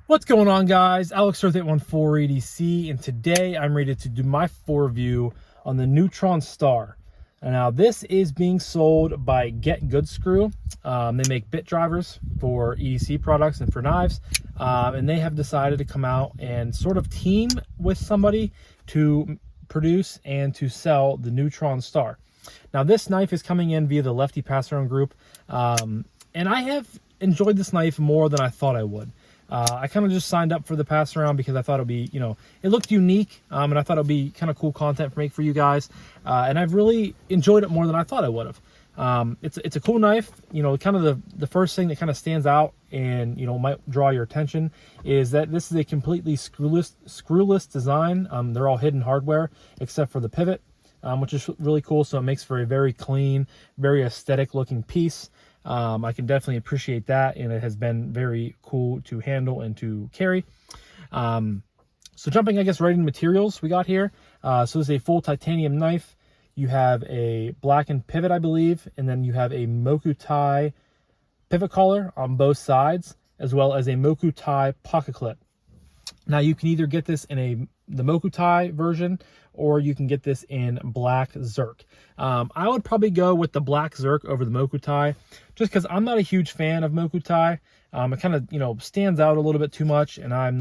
What's going on, guys? Alex Earth 814 EDC, and today I'm ready to do my review on the Neutron Star. And now this is being sold by Get Good Skrew. They make bit drivers for EDC products and for knives, and they have decided to come out and sort of team with somebody to produce and to sell the Neutron Star. Now this knife is coming in via the Lefty passaround group, and I have enjoyed this knife more than I thought I would. I kind of just signed up for the pass around because I thought it'd be, it looked unique, and I thought it'd be kind of cool content to make for you guys. And I've really enjoyed it more than I thought I would have. It's a cool knife. Kind of the first thing that kind of stands out and, might draw your attention is that this is a completely screwless design. They're all hidden hardware except for the pivot, which is really cool. So it makes for a very clean, very aesthetic looking piece. I can definitely appreciate that, and it has been very cool to handle and to carry. So jumping, I guess, right into materials we got here. So this is a full titanium knife. You have a blackened pivot, I believe, and then you have a Mokutai pivot collar on both sides, as well as a Mokutai pocket clip. Now you can either get this in the Mokutai version, or you can get this in black Zerk. I would probably go with the black Zerk over the Mokutai, just because I'm not a huge fan of Mokutai. It kind of, stands out a little bit too much, and I'm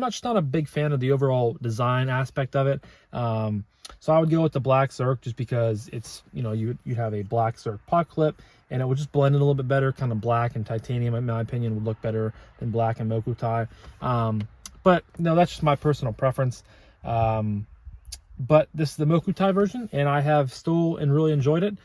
just not a big fan of the overall design aspect of it. So I would go with the black Zerk just because it's, you'd have a black Zerk pocket clip, and it would just blend in a little bit better. Kind of black and titanium, in my opinion, would look better than black and Mokutai. But no, that's just my personal preference. But this is the Mokutai version, and I have still and really enjoyed it.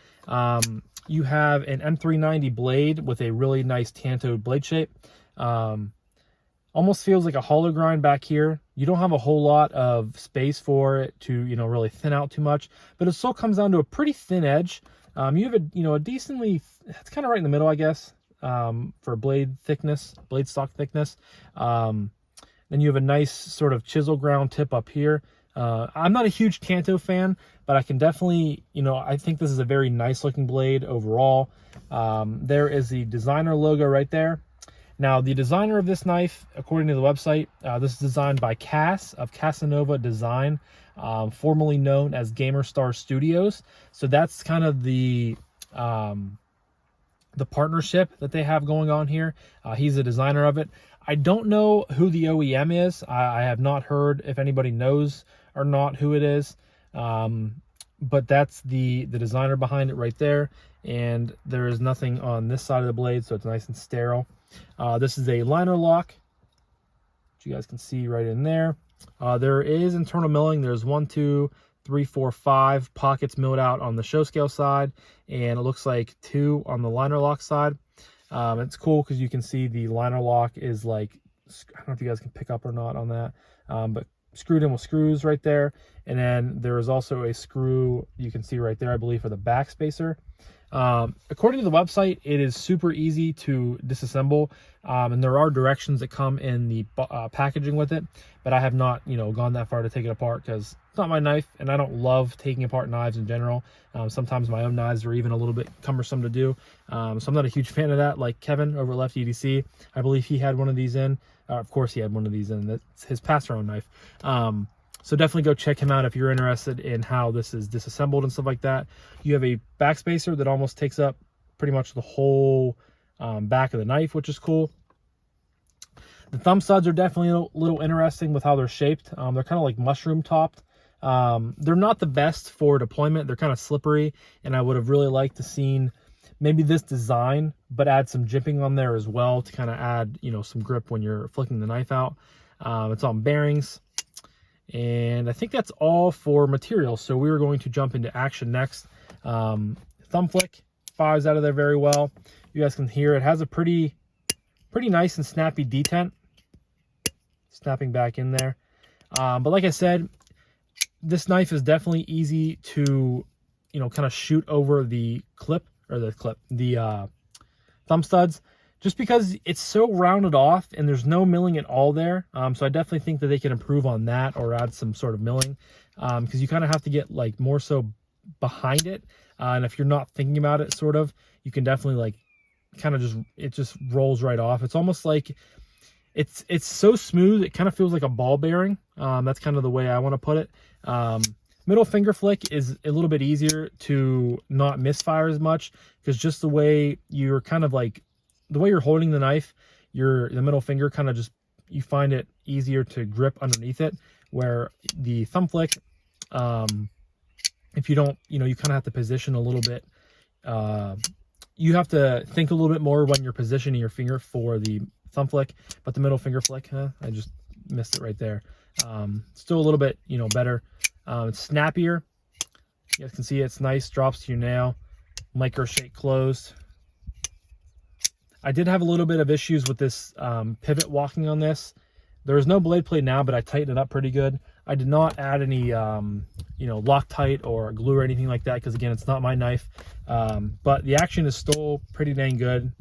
You have an M390 blade with a really nice tanto blade shape. Almost feels like a hollow grind back here. You don't have a whole lot of space for it to, really thin out too much, but it still comes down to a pretty thin edge. You have a decently, it's kind of right in the middle, I guess, for blade thickness, blade stock thickness. Then you have a nice sort of chisel ground tip up here. I'm not a huge Tanto fan, but I can definitely, I think this is a very nice looking blade overall. There is the designer logo right there. Now, the designer of this knife, according to the website, this is designed by Cass of Casanova Design, formerly known as Gamerstar Studios. So that's kind of the partnership that they have going on here. He's the designer of it. I don't know who the OEM is. I have not heard if anybody knows or not who it is. But that's the designer behind it right there. And there is nothing on this side of the blade, so it's nice and sterile. This is a liner lock, which you guys can see right in there. There is internal milling. There's 1, 2, 3, 4, 5 pockets milled out on the show scale side, and it looks like 2 on the liner lock side. It's cool because you can see the liner lock is like, I don't know if you guys can pick up or not on that, but screwed in with screws right there. And then there is also a screw you can see right there, I believe, for the back spacer. According to the website, it is super easy to disassemble, and there are directions that come in the packaging with it, but I have not, gone that far to take it apart because it's not my knife, and I don't love taking apart knives in general. Sometimes my own knives are even a little bit cumbersome to do, so I'm not a huge fan of that. Like Kevin over at Lefty EDC, I believe he had one of these in. Of course he had one of these in. That's his pass-around knife. So definitely go check him out if you're interested in how this is disassembled and stuff like that. You have a backspacer that almost takes up pretty much the whole back of the knife, which is cool. The thumb studs are definitely a little interesting with how they're shaped. They're kind of like mushroom topped. They're not the best for deployment. They're kind of slippery, and I would have really liked to seen maybe this design, but add some jimping on there as well to kind of add, some grip when you're flicking the knife out. It's on bearings. And I think that's all for materials. So we are going to jump into action next. Thumb flick fires out of there very well. You guys can hear it has a pretty nice and snappy detent. Snapping back in there. But like I said, this knife is definitely easy to, kind of shoot over the thumb studs, just because it's so rounded off and there's no milling at all there. So I definitely think that they can improve on that or add some sort of milling, because you kind of have to get like more so behind it. And if you're not thinking about it, you can definitely like kind of it just rolls right off. It's almost like it's so smooth, it kind of feels like a ball bearing. That's kind of the way I want to put it. Middle finger flick is a little bit easier to not misfire as much, because just the way you're kind of like, the way you're holding the knife, the middle finger kind of just, you find it easier to grip underneath it, where the thumb flick, if you don't, you kind of have to position a little bit. You have to think a little bit more when you're positioning your finger for the thumb flick, but the middle finger flick, I just missed it right there. Still a little bit, better. It's snappier. You guys can see it's nice, drops to your nail, micro shake closed. I did have a little bit of issues with this pivot walking on this. There is no blade plate now, but I tightened it up pretty good. I did not add any, Loctite or glue or anything like that, because again, it's not my knife. But the action is still pretty dang good.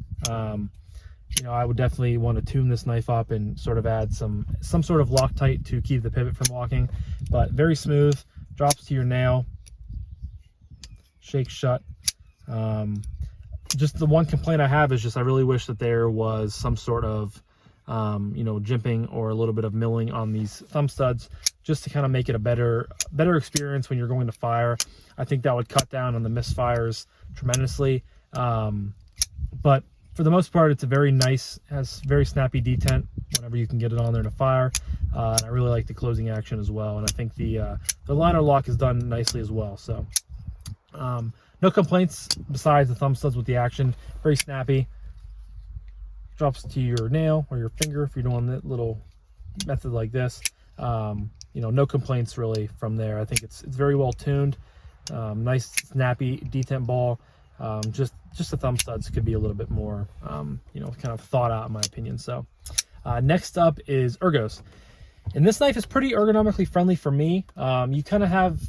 I would definitely want to tune this knife up and sort of add some sort of Loctite to keep the pivot from walking. But very smooth, drops to your nail, shakes shut. Just the one complaint I have is just I really wish that there was some sort of jimping or a little bit of milling on these thumb studs, just to kind of make it a better experience when you're going to fire. I think that would cut down on the misfires tremendously. But for the most part, it's a very nice, has very snappy detent whenever you can get it on there to fire. And I really like the closing action as well. And I think the liner lock is done nicely as well. So no complaints besides the thumb studs with the action. Very snappy. Drops to your nail or your finger if you're doing that little method like this. No complaints really from there. I think it's very well tuned. Nice snappy detent ball. Just the thumb studs could be a little bit more kind of thought out in my opinion. So next up is ergos, and this knife is pretty ergonomically friendly for me. You kind of have,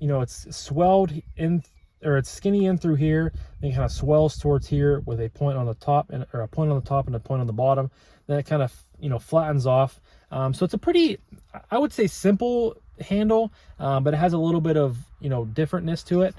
it's swelled in, or it's skinny in through here, then it kind of swells towards here with a point on the top, or a point on the top and a point on the bottom. Then it kind of flattens off. So it's a pretty, I would say, simple handle, but it has a little bit of differentness to it.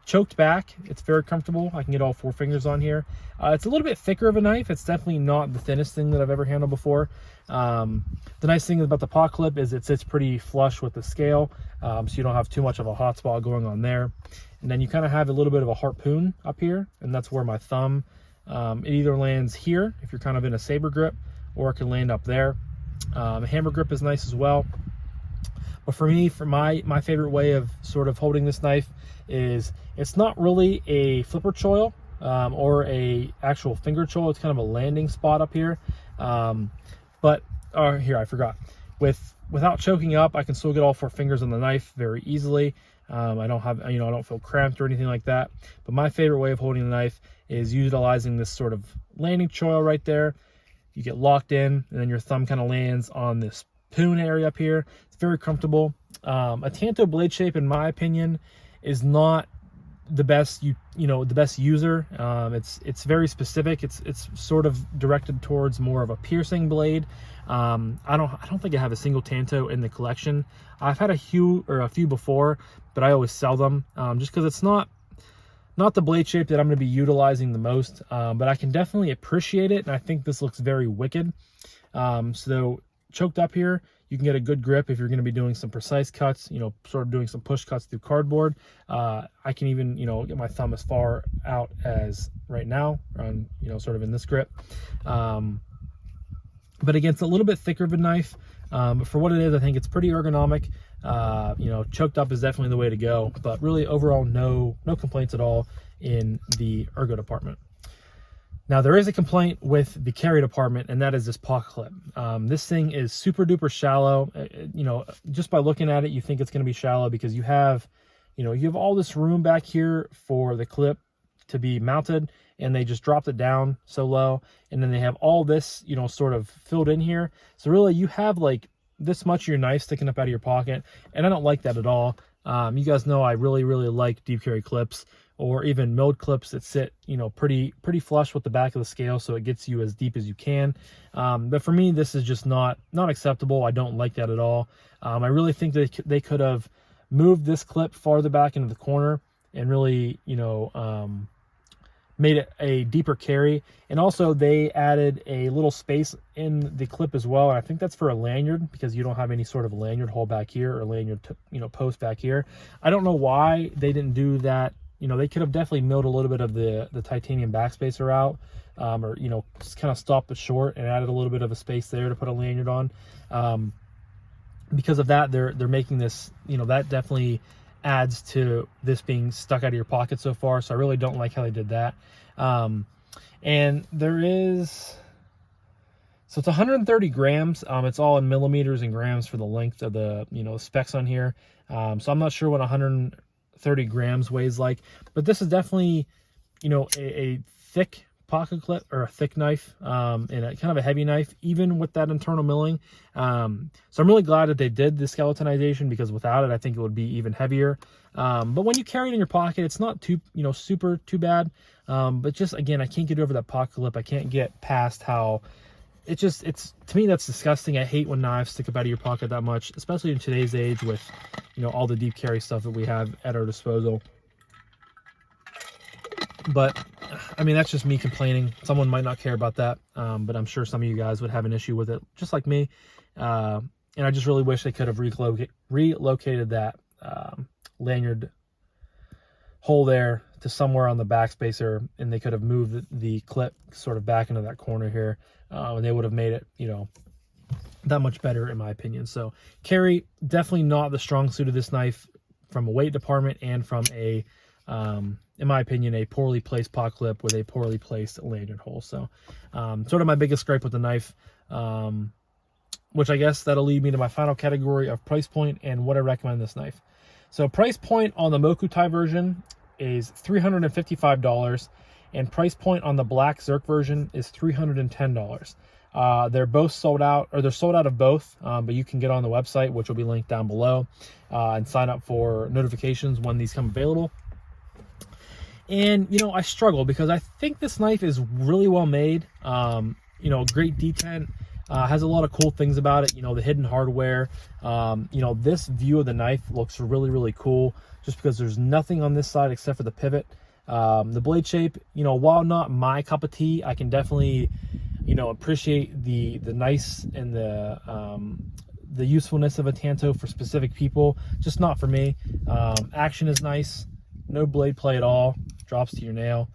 Choked back, it's very comfortable. I can get all 4 fingers on here. It's a little bit thicker of a knife. It's definitely not the thinnest thing that I've ever handled before. The nice thing about the pot clip is it sits pretty flush with the scale, so you don't have too much of a hot spot going on there. And then you kind of have a little bit of a harpoon up here, and that's where my thumb, it either lands here if you're kind of in a saber grip, or it can land up there. Hammer grip is nice as well. But for me, my favorite way of sort of holding this knife is, it's not really a flipper choil or a actual finger choil. It's kind of a landing spot up here. But here, I forgot. Without choking up, I can still get all 4 fingers on the knife very easily. I don't have, I don't feel cramped or anything like that. But my favorite way of holding the knife is utilizing this sort of landing choil right there. You get locked in, and then your thumb kind of lands on this poon area up here. It's very comfortable. A Tanto blade shape, in my opinion, is not the best the best user. It's very specific. It's sort of directed towards more of a piercing blade. I don't think I have a single Tanto in the collection. I've had a few before, but I always sell them just because it's not the blade shape that I'm going to be utilizing the most. But I can definitely appreciate it, and I think this looks very wicked. So choked up here, you can get a good grip if you're going to be doing some precise cuts, sort of doing some push cuts through cardboard. I can even, get my thumb as far out as right now, on, sort of in this grip. But again, it's a little bit thicker of a knife. But for what it is, I think it's pretty ergonomic. Choked up is definitely the way to go, but really overall, no complaints at all in the ergo department. Now, there is a complaint with the carry department, and that is this pocket clip. This thing is super duper shallow. Just by looking at it, you think it's going to be shallow because you have all this room back here for the clip to be mounted, and they just dropped it down so low, and then they have all this, sort of filled in here. So really, you have like this much of your knife sticking up out of your pocket, and I don't like that at all. You guys know I really like deep carry clips, or even milled clips that sit, pretty flush with the back of the scale, so it gets you as deep as you can. But for me, this is just not acceptable. I don't like that at all. I really think that they could have moved this clip farther back into the corner and really, made it a deeper carry. And also they added a little space in the clip as well. And I think that's for a lanyard, because you don't have any sort of lanyard hole back here, or lanyard, post back here. I don't know why they didn't do that. They could have definitely milled a little bit of the titanium backspacer out, or, just kind of stopped it short and added a little bit of a space there to put a lanyard on. Because of that, they're making this, that definitely adds to this being stuck out of your pocket so far. So I really don't like how they did that. And there is, so it's 130 grams. It's all in millimeters and grams for the length of the, specs on here. So I'm not sure what 130 grams weighs like, but this is definitely, a thick pocket clip, or a thick knife, and a kind of a heavy knife, even with that internal milling. So I'm really glad that they did the skeletonization, because without it, I think it would be even heavier. But when you carry it in your pocket, it's not too, super too bad. But just, again, I can't get over that pocket clip. I can't get past how it's, to me, that's disgusting. I hate when knives stick up out of your pocket that much, especially in today's age with, all the deep carry stuff that we have at our disposal. But I mean, that's just me complaining. Someone might not care about that, but I'm sure some of you guys would have an issue with it, just like me. And I just really wish they could have relocated that lanyard hole there to somewhere on the backspacer, and they could have moved the clip sort of back into that corner here, and they would have made it, that much better, in my opinion. So carry, definitely not the strong suit of this knife from a weight department, and from a in my opinion, a poorly placed pot clip with a poorly placed lanyard hole. So sort of my biggest gripe with the knife, which I guess that'll lead me to my final category of price point and what I recommend this knife. So price point on the Mokutai version is $355, and price point on the Black Zerk version is $310. They're both sold out, or they're sold out of both, but you can get on the website, which will be linked down below, and sign up for notifications when these come available. And, I struggle, because I think this knife is really well made. Great detent, has a lot of cool things about it. The hidden hardware. This view of the knife looks really, really cool, just because there's nothing on this side except for the pivot. The blade shape, while not my cup of tea, I can definitely, appreciate the nice and the usefulness of a Tanto for specific people, just not for me. Action is nice. No blade play at all. Drops to your nail.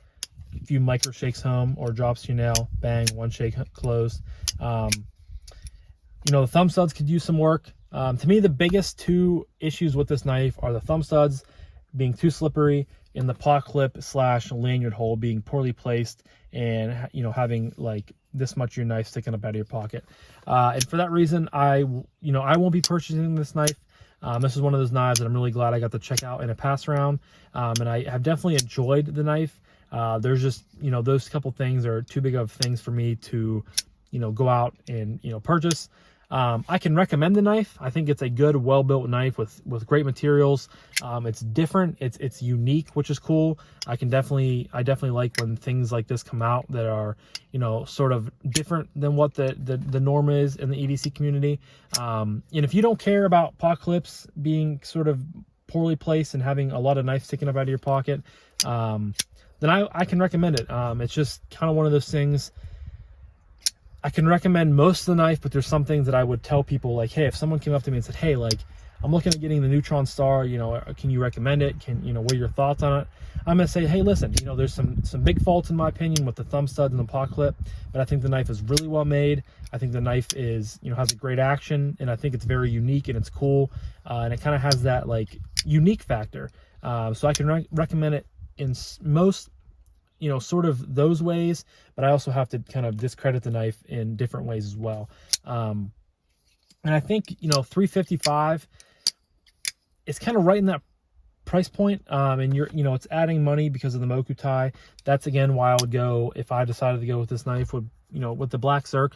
A few micro shakes home, or drops to your nail. Bang, one shake closed. The thumb studs could use some work. To me, the biggest two issues with this knife are the thumb studs being too slippery, and the pot clip / lanyard hole being poorly placed, and having like this much of your knife sticking up out of your pocket. And for that reason, I won't be purchasing this knife. This is one of those knives that I'm really glad I got to check out in a pass around, and I have definitely enjoyed the knife. There's just, those couple things are too big of things for me to, go out and, purchase. I can recommend the knife. I think it's a good, well-built knife with great materials. It's different. It's unique, which is cool. I definitely like when things like this come out that are, sort of different than what the norm is in the EDC community. And if you don't care about pot clips being sort of poorly placed and having a lot of knife sticking up out of your pocket, then I can recommend it. It's just kind of one of those things. I can recommend most of the knife, but there's some things that I would tell people, like, hey, if someone came up to me and said, hey, like, I'm looking at getting the Neutron Star, can you recommend it? What are your thoughts on it? I'm gonna say, hey, listen, there's some big faults in my opinion with the thumb studs and the pot clip, but I think the knife is really well made. I think the knife is, has a great action, and I think it's very unique and it's cool, and it kind of has that like unique factor. So I can recommend it in most, sort of those ways, but I also have to kind of discredit the knife in different ways as well. And I think, $355 is kind of right in that price point. And it's adding money because of the Mokutai. That's again why I would go, if I decided to go with this knife, with the Black Zerk.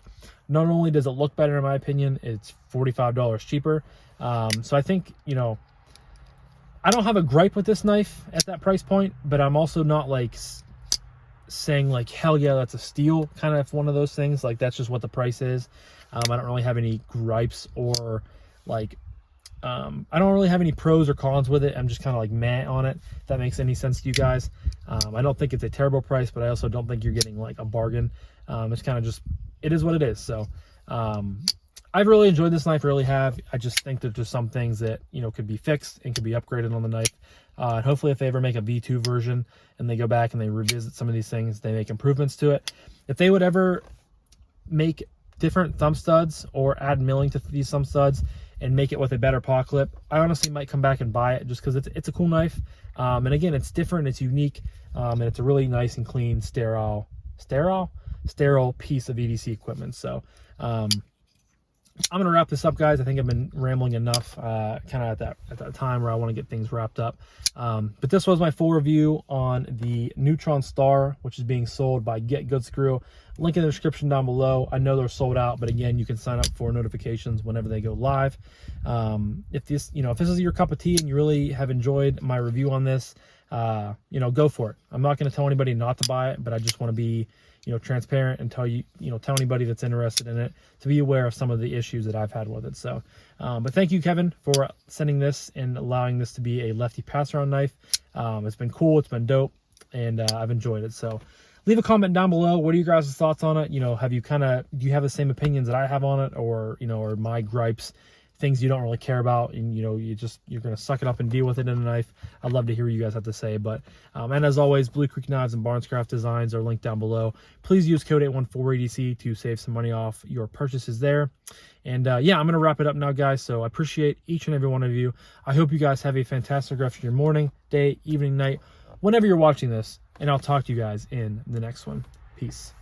Not only does it look better, in my opinion, it's $45 cheaper. So I think, I don't have a gripe with this knife at that price point, but I'm also not like saying like, hell yeah, that's a steal, kind of one of those things. Like, that's just what the price is. I don't really have any gripes or like I don't really have any pros or cons with it. I'm just kind of like meh on it, if that makes any sense to you guys. I don't think it's a terrible price, but I also don't think you're getting like a bargain. It's kind of just, it is what it is. So I've really enjoyed this knife, really have. I just think there's just some things that, you know, could be fixed and could be upgraded on the knife. And hopefully if they ever make a V2 version and they go back and they revisit some of these things, they make improvements to it. If they would ever make different thumb studs or add milling to these thumb studs and make it with a better paw clip, I honestly might come back and buy it just because it's a cool knife. And again, it's different, it's unique, and it's a really nice and clean, sterile piece of EDC equipment. So I'm gonna wrap this up, guys. I think I've been rambling enough, kind of at that time where I want to get things wrapped up. But this was my full review on the Neutron Star, which is being sold by Get Good Skrew. Link in the description down below. I know they're sold out, but again, you can sign up for notifications whenever they go live. If this is your cup of tea and you really have enjoyed my review on this, go for it. I'm not going to tell anybody not to buy it, but I just want to be, transparent and tell anybody that's interested in it to be aware of some of the issues that I've had with it. So, but thank you, Kevin, for sending this and allowing this to be a Lefty pass-around knife. It's been cool. It's been dope, and I've enjoyed it. So leave a comment down below. What are your guys' thoughts on it? Do you have the same opinions that I have on it, or, or my gripes, things you don't really care about, and you're going to suck it up and deal with it in a knife? I'd love to hear what you guys have to say. But and as always, Blue Creek Knives and Barnescraft Designs are linked down below. Please use code 814EDC to save some money off your purchases there. And yeah, I'm going to wrap it up now, guys. So I appreciate each and every one of you. I hope you guys have a fantastic rest of your morning, day, evening, night, whenever you're watching this, and I'll talk to you guys in the next one. Peace.